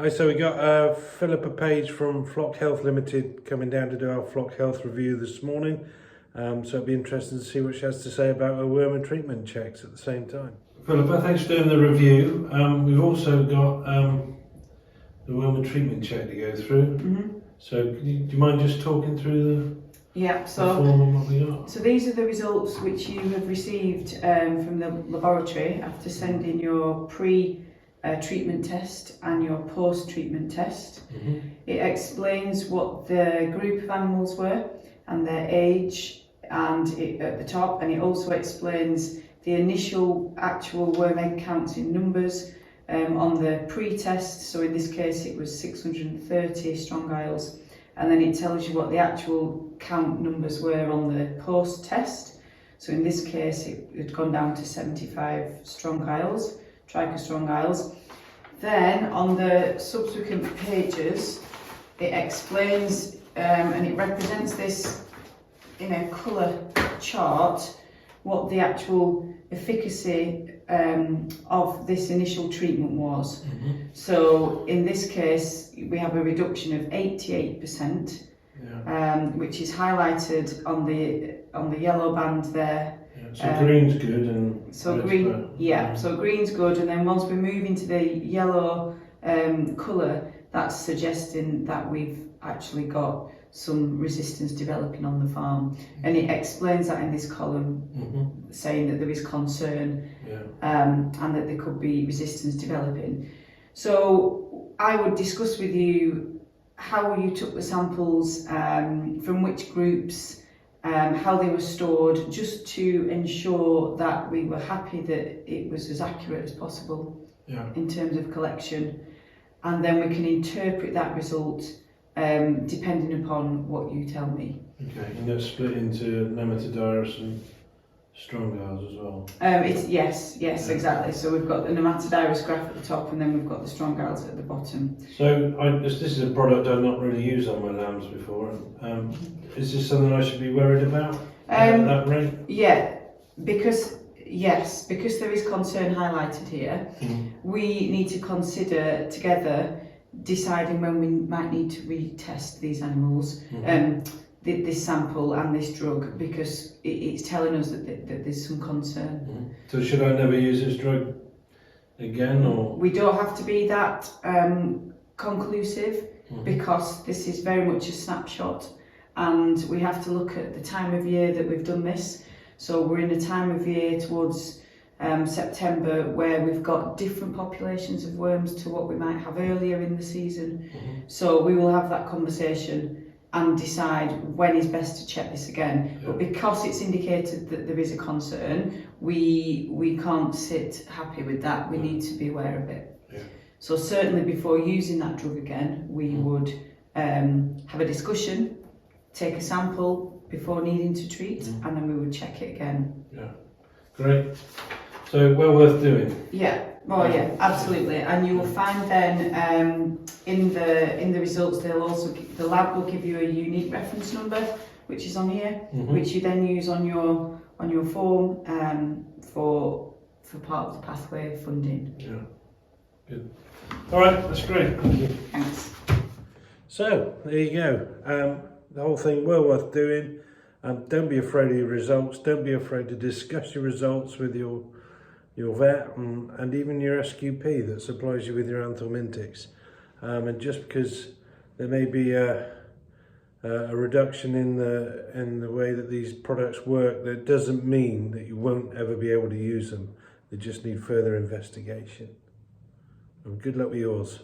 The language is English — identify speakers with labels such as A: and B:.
A: Hi, so we got Phillipa Page from Flock Health Limited coming down to do our Flock Health review this morning. So it'll be interesting to see what she has to say about her worm and treatment checks at the same time. Phillipa, thanks for doing the review. We've also got the worm and treatment check to go through. So do you mind just talking through the form and what we got?
B: So these are the results which you have received from the laboratory after sending your pre-treatment test and your post-treatment test. It explains what the group of animals were and their age at the top, and it also explains the initial actual worm egg counts in numbers on the pre-test. So in this case it was 630 strong isles, and then it tells you what the actual count numbers were on the post-test. So in this case it had gone down to 75 strong isles, trichos strong isles. Then on the subsequent pages it explains and it represents this in a colour chart what the actual efficacy of this initial treatment was. So in this case we have a reduction of 88%, which is highlighted on the yellow band there.
A: So green's good, and
B: so green's good, and then once we move into the yellow colour, that's suggesting that we've actually got some resistance developing on the farm, and it explains that in this column, saying that there is concern and that there could be resistance developing. So I would discuss with you how you took the samples, from which groups, how they were stored, just to ensure that we were happy that it was as accurate as possible in terms of collection, and then we can interpret that result depending upon what you tell me. Okay,
A: and that's split into nematodiarus and strong isles as well?
B: Yes, exactly. So we've got the nematodiarus graph at the top, and then we've got the strong isles at the bottom.
A: So this is a product I've not really used on my lambs before. Is this something I should be worried about at that rate?
B: Yeah, because there is concern highlighted here. We need to consider together deciding when we might need to retest these animals, this sample and this drug, because it's telling us that there's some concern.
A: So should I never use this drug again, or?
B: We don't have to be that conclusive, because this is very much a snapshot, and we have to look at the time of year that we've done this. So we're in a time of year towards September where we've got different populations of worms to what we might have earlier in the season. So we will have that conversation and decide when is best to check this again. But because it's indicated that there is a concern, we can't sit happy with that. We need to be aware of it. So certainly before using that drug again, we would have a discussion, take a sample before needing to treat, and then we would check it again.
A: Great. So well worth doing.
B: Absolutely. And you will find then in the results, the lab will give you a unique reference number, which is on here, which you then use on your form for part of the pathway funding.
A: Good. All right, that's great. Thank you.
B: Thanks.
A: So there you go. The whole thing well worth doing. Don't be afraid of your results. Don't be afraid to discuss your results with your vet and even your SQP that supplies you with your anthelmintics. And just because there may be a reduction in the way that these products work, that doesn't mean that you won't ever be able to use them. They just need further investigation. And good luck with yours.